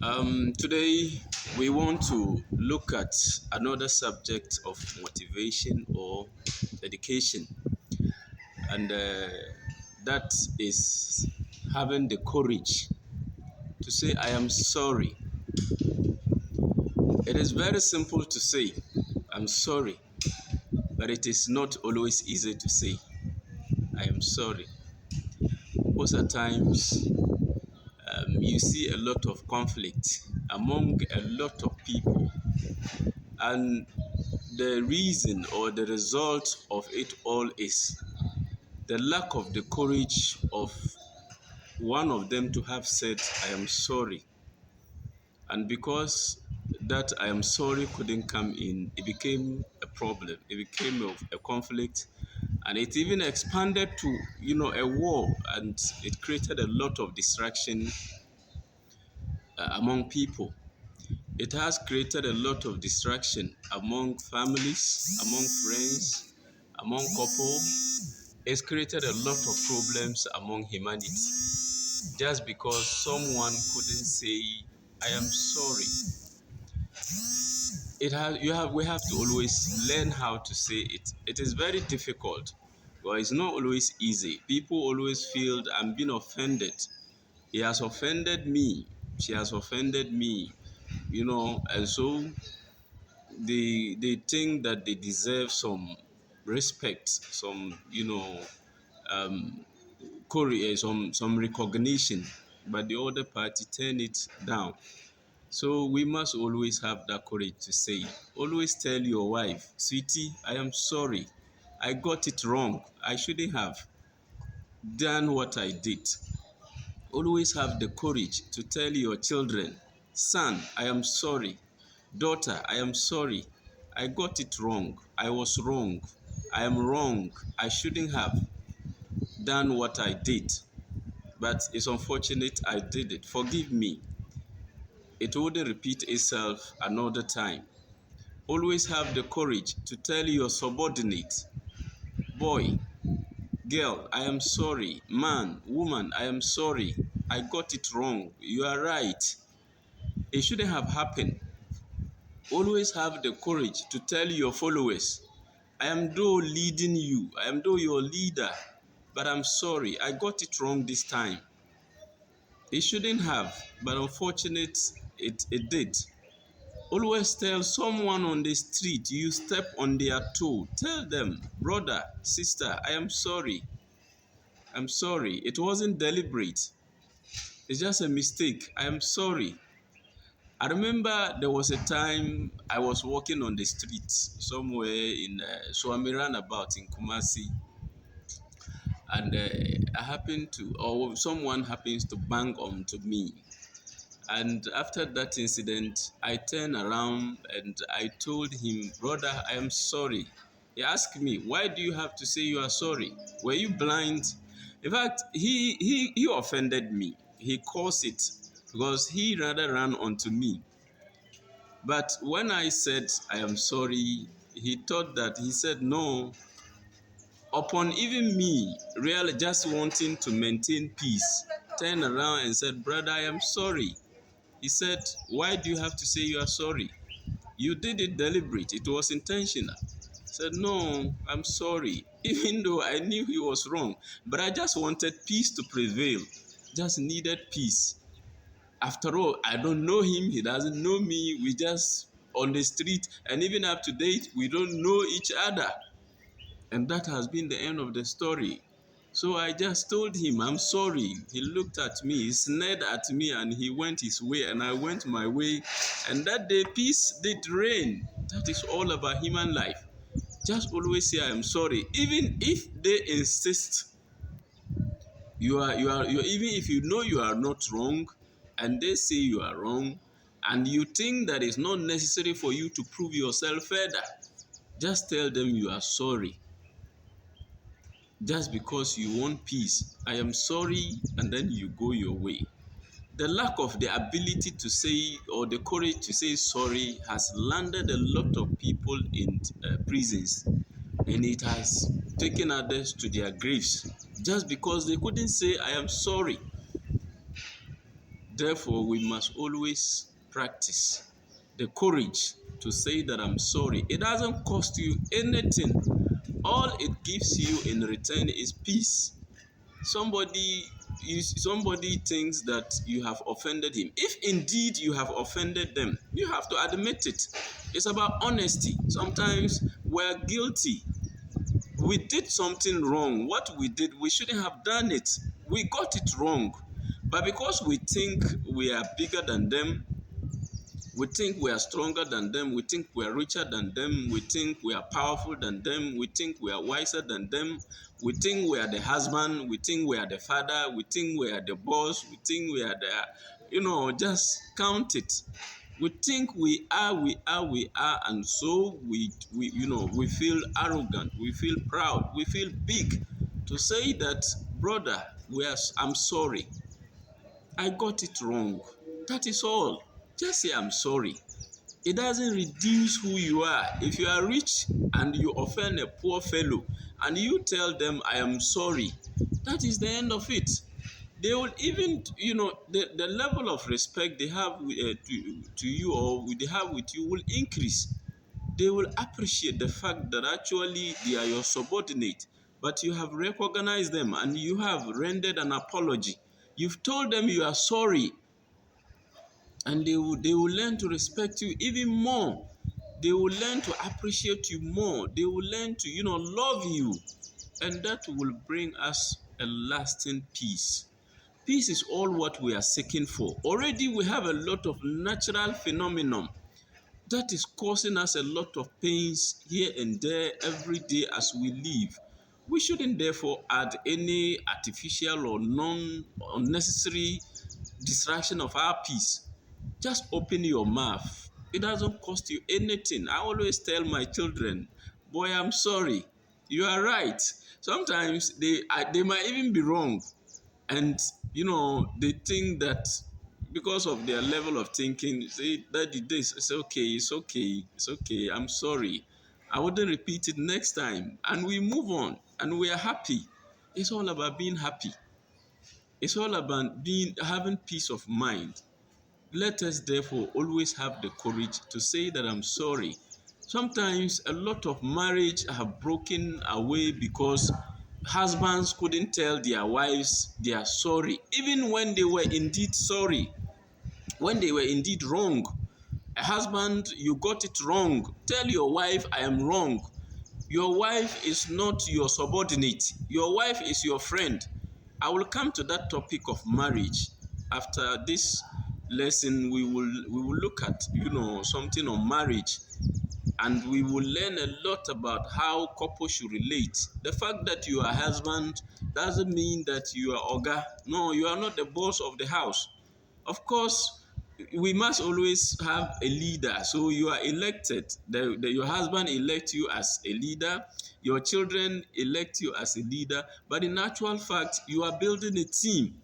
Today, we want to look at another subject of motivation or dedication, and that is having the courage to say, I am sorry. It is very simple to say, I'm sorry, but it is not always easy to say, I am sorry. Most of the times, you see a lot of conflict among a lot of people, and the reason or the result of it all is the lack of the courage of one of them to have said, I am sorry. And because that I am sorry couldn't come in, it became a problem. It became a conflict. And it even expanded to, a war. And it created a lot of distraction among people. It has created a lot of distraction among families, among friends, among couple. It's created a lot of problems among humanity just because someone couldn't say, I am sorry. We have to always learn how to say it. It is very difficult, but it's not always easy. People always feel I'm being offended. He has offended me. She has offended me. And so they think that they deserve some respect, some um, some recognition, but the other party turn it down. So we must always have that courage to say, always tell your wife, sweetie, I am sorry. I got it wrong. I shouldn't have done what I did. Always have the courage to tell your children, son, I am sorry. Daughter, I am sorry. I got it wrong. I was wrong. I am wrong. I shouldn't have done what I did. But it's unfortunate I did it. Forgive me. It wouldn't repeat itself another time. Always have the courage to tell your subordinate, boy, girl, I am sorry. Man, woman, I am sorry. I got it wrong. You are right. It shouldn't have happened. Always have the courage to tell your followers, I am though leading you, I am though your leader, but I'm sorry, I got it wrong this time. It shouldn't have, but unfortunate it did. Always tell someone on the street you step on their toe. Tell them, brother, sister, I am sorry. I'm sorry. It wasn't deliberate. It's just a mistake. I am sorry. I remember there was a time I was walking on the street somewhere in Swami Roundabout in Kumasi, and I happened to, or someone happens to bang onto me. And after that incident, I turned around and I told him, brother, I am sorry. He asked me, why do you have to say you are sorry? Were you blind? In fact, he offended me. He caused it because he rather ran onto me. But when I said I am sorry, he thought that, he said no. Upon even me really just wanting to maintain peace, turned around and said, brother, I am sorry. He said, why do you have to say you are sorry? You did it deliberate. It was intentional. I said, no, I'm sorry. Even though I knew he was wrong. But I just wanted peace to prevail. Just needed peace. After all, I don't know him. He doesn't know me. We just on the street. And even up to date, we don't know each other. And that has been the end of the story. So I just told him, I'm sorry. He looked at me, he sneered at me, and he went his way, and I went my way. And that day, peace did reign. That is all about human life. Just always say, I'm sorry. Even if they insist, even if you know you are not wrong, and they say you are wrong, and you think that it's not necessary for you to prove yourself further, just tell them you are sorry. Just because you want peace, I am sorry, and then you go your way. The lack of the ability to say or the courage to say sorry has landed a lot of people in prisons, and it has taken others to their graves just because they couldn't say I am sorry. Therefore, we must always practice the courage to say that I'm sorry. It doesn't cost you anything. All it gives you in return is peace. Somebody somebody thinks that you have offended him. If indeed you have offended them, you have to admit it. It's about honesty. Sometimes we're guilty. We did something wrong. What we did, we shouldn't have done it. We got it wrong. But because we think we are bigger than them, we think we are stronger than them, we think we are richer than them, we think we are powerful than them, we think we are wiser than them, we think we are the husband, we think we are the father, we think we are the boss, we think we are the, just count it. We think we are, and so we feel arrogant, we feel proud, we feel big to say that, brother, I'm sorry, I got it wrong. That is all. Just say I'm sorry. It doesn't reduce who you are. If you are rich and you offend a poor fellow and you tell them I am sorry, that is the end of it. They will even, the level of respect they have to you, or they have with you, will increase. They will appreciate the fact that actually they are your subordinate, but you have recognized them and you have rendered an apology. You've told them you are sorry, and they will learn to respect you even more. They will learn to appreciate you more. They will learn to love you, and that will bring us a lasting peace. Peace is all what we are seeking for. Already we have a lot of natural phenomenon that is causing us a lot of pains here and there every day as we live. We shouldn't therefore add any artificial or unnecessary distraction of our peace. Just open your mouth. It doesn't cost you anything. I always tell my children, boy, I'm sorry. You are right. Sometimes they might even be wrong. And, they think that because of their level of thinking, say, Daddy, this, it's okay, it's okay, it's okay, I'm sorry. I wouldn't repeat it next time. And we move on and we are happy. It's all about being happy. It's all about having peace of mind. Let us therefore always have the courage to say that I'm sorry. Sometimes a lot of marriage have broken away because husbands couldn't tell their wives they are sorry, even when they were indeed sorry, when they were indeed wrong. A husband, you got it wrong. Tell your wife, I am wrong. Your wife is not your subordinate. Your wife is your friend. I will come to that topic of marriage. After this lesson, we will look at something on marriage, and we will learn a lot about how couples should relate. The fact that you are husband doesn't mean that you are oga. No, you are not the boss of the house. Of course, we must always have a leader. So you are elected. Your husband elects you as a leader. Your children elect you as a leader. But in actual fact, you are building a team.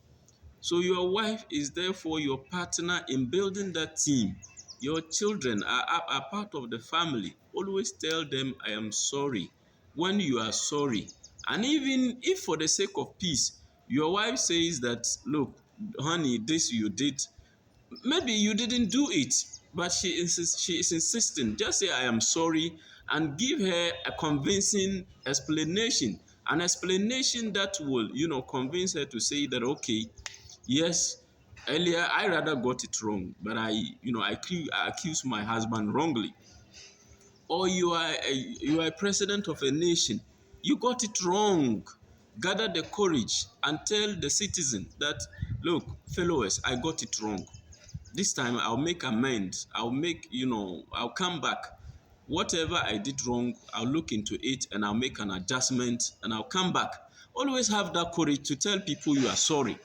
So your wife is therefore your partner in building that team. Your children are part of the family. Always tell them, I am sorry, when you are sorry. And even if for the sake of peace, your wife says that, look, honey, this you did, maybe you didn't do it, but she is insisting. Just say I am sorry and give her a convincing explanation. An explanation that will, convince her to say that, okay, yes, earlier I rather got it wrong, but I accused my husband wrongly. Or you are a president of a nation, you got it wrong. Gather the courage and tell the citizen that, look, followers, I got it wrong. This time I'll make amends. I'll come back. Whatever I did wrong, I'll look into it and I'll make an adjustment and I'll come back. Always have that courage to tell people you are sorry.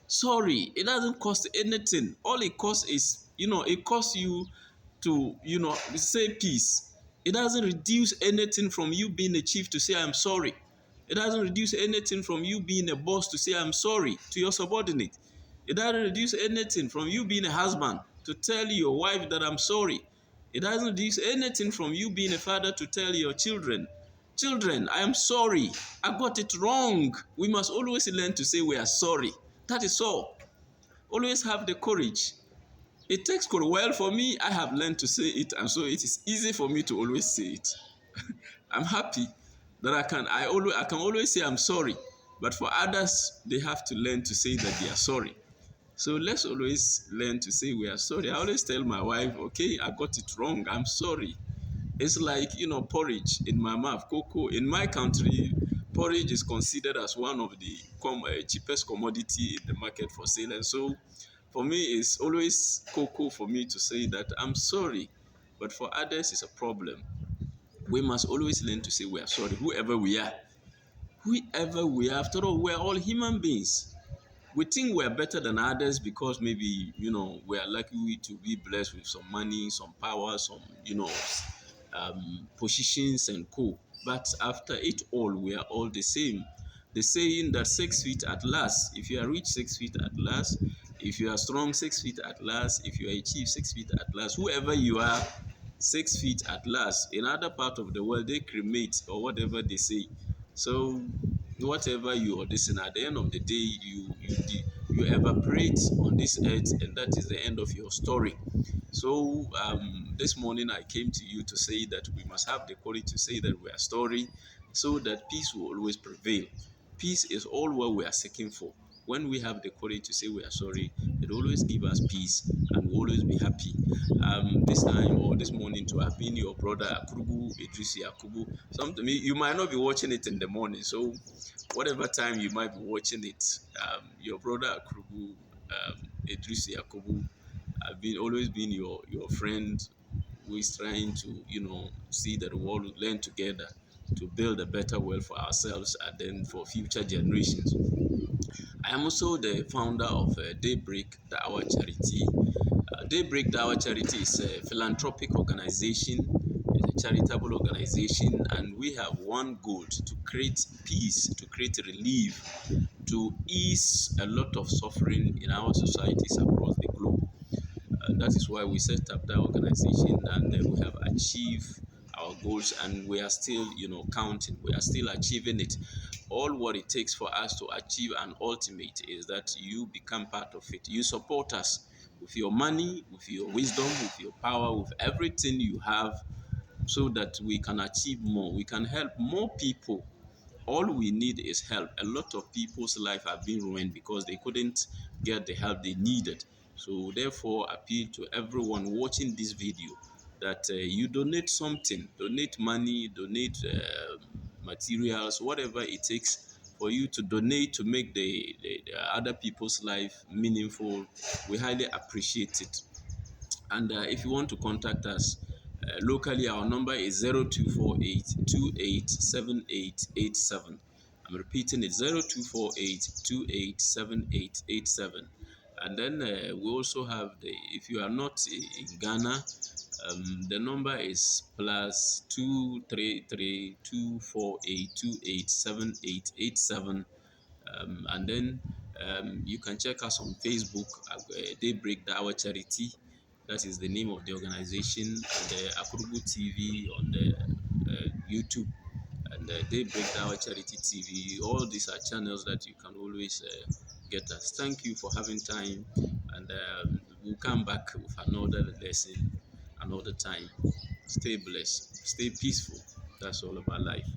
Sorry, it doesn't cost anything. All it costs is, it costs you to, say peace. It doesn't reduce anything from you being a chief to say I'm sorry. It doesn't reduce anything from you being a boss to say I'm sorry to your subordinate. It doesn't reduce anything from you being a husband to tell your wife that I'm sorry. It doesn't reduce anything from you being a father to tell your children, children, I am sorry. I got it wrong. We must always learn to say we are sorry. That is all. Always have the courage. It takes courage. Well, for me, I have learned to say it, and so it is easy for me to always say it. I'm happy that I can always say I'm sorry. But for others, they have to learn to say that they are sorry. So let's always learn to say we are sorry. I always tell my wife, okay, I got it wrong. I'm sorry. It's like, porridge in my mouth, cocoa. In my country, porridge is considered as one of the cheapest commodity in the market for sale. And so for me, it's always cocoa for me to say that I'm sorry. But for others, it's a problem. We must always learn to say we are sorry, whoever we are. Whoever we are, after all, we're all human beings. We think we're better than others because maybe, we are lucky to be blessed with some money, some power, some, positions and co. But after it all, we are all the same. The saying that 6 feet at last, if you are rich, 6 feet at last, if you are strong, 6 feet at last, if you are a chief, 6 feet at last, whoever you are, 6 feet at last. In other part of the world, they cremate or whatever they say. So whatever you audition, at the end of the day, you evaporate on this earth, and that is the end of your story. So this morning I came to you to say that we must have the courage to say that we are sorry, so that peace will always prevail. Peace is all what we are seeking for. When we have the courage to say we are sorry, it always gives us peace and we'll always be happy. This time or this morning to have been your brother Akurugu, Idrisi Akubu. Something you might not be watching it in the morning, so whatever time you might be watching it, your brother Akurugu, Idrisi Akubu, I've been always been your friend who is trying to see that the world will learn together to build a better world for ourselves and then for future generations. I am also the founder of Daybreak Dawa Charity. Daybreak Dawa Charity is a philanthropic organization, it's a charitable organization, and we have one goal to create peace, to create relief, to ease a lot of suffering in our societies across the globe. That is why we set up that organization, and we have achieved our goals, and we are still, counting. We are still achieving it. All what it takes for us to achieve an ultimate is that you become part of it. You support us with your money, with your wisdom, with your power, with everything you have, so that we can achieve more. We can help more people. All we need is help. A lot of people's life have been ruined because they couldn't get the help they needed. So therefore, appeal to everyone watching this video that you donate something, donate money, donate materials, whatever it takes for you to donate to make the other people's life meaningful. We highly appreciate it. And if you want to contact us locally, our number is 0248 I'm repeating it, 0248 And then we also have if you are not in Ghana, the number is +233 248 2878 and then you can check us on Facebook, Daybreak Dawa Charity. That is the name of the organization. And the Akurugu TV on the YouTube, and Daybreak Dawa Charity TV. All these are channels that you can always get us. Thank you for having time, and we'll come back with another lesson another time. Stay blessed, stay peaceful. That's all about life.